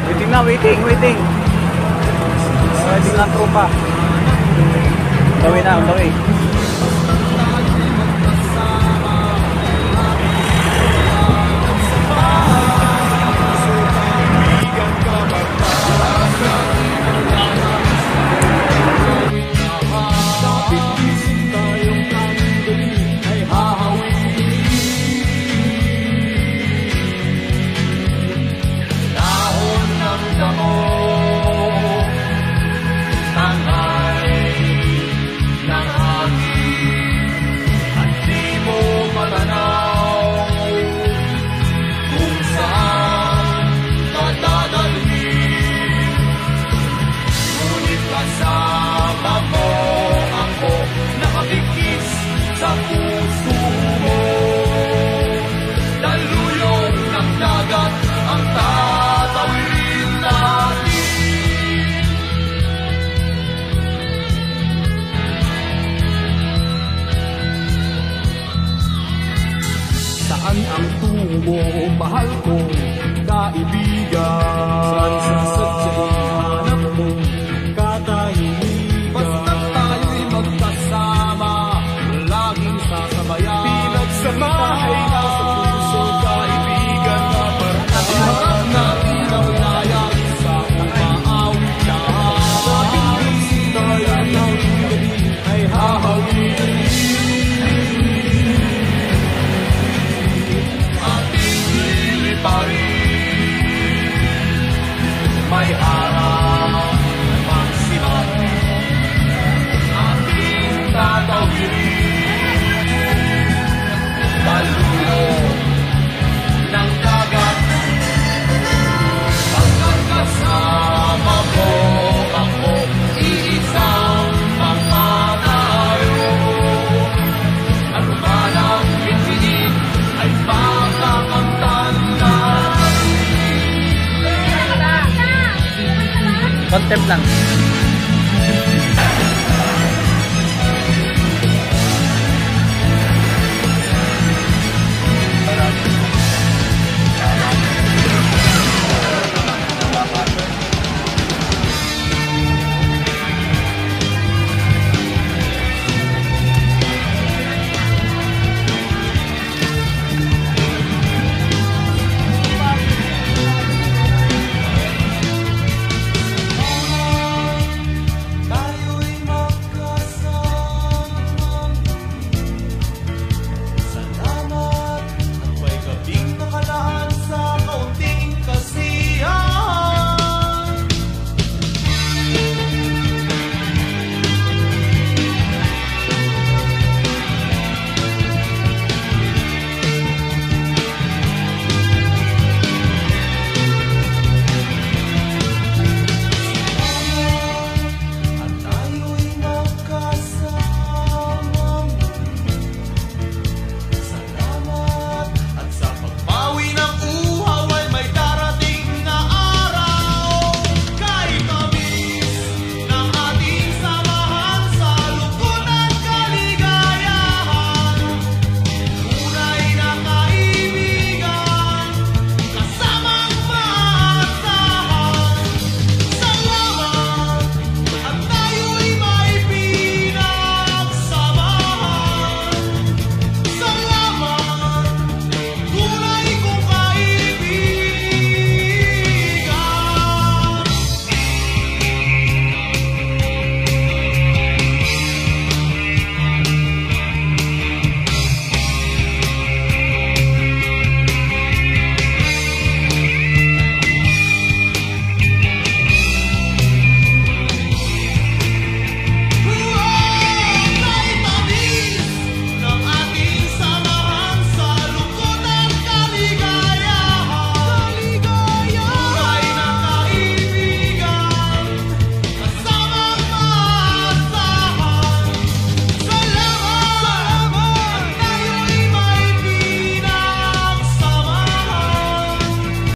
Waiting na, waiting. Waiting na tropa. Gawin na, gawin. Saan ang tungo, mahal kong kaibigan? Saan sa sadya'y hanap mong katahimigan? Basta tayo'y magkasama, laging sasabayan. Pinagsamahay na sa puso, kaibigan na parang iharap natin ang layag sa umaawit lahat. Sa piling tayo ng gabi ay hahawin. May araw pang sibat, ating tatawirin. Daluyo ng dagat, pagkakasama mo ako, iisang mga tayo. Ano man ang pinitin ay makakamtan natin. Contempt lang.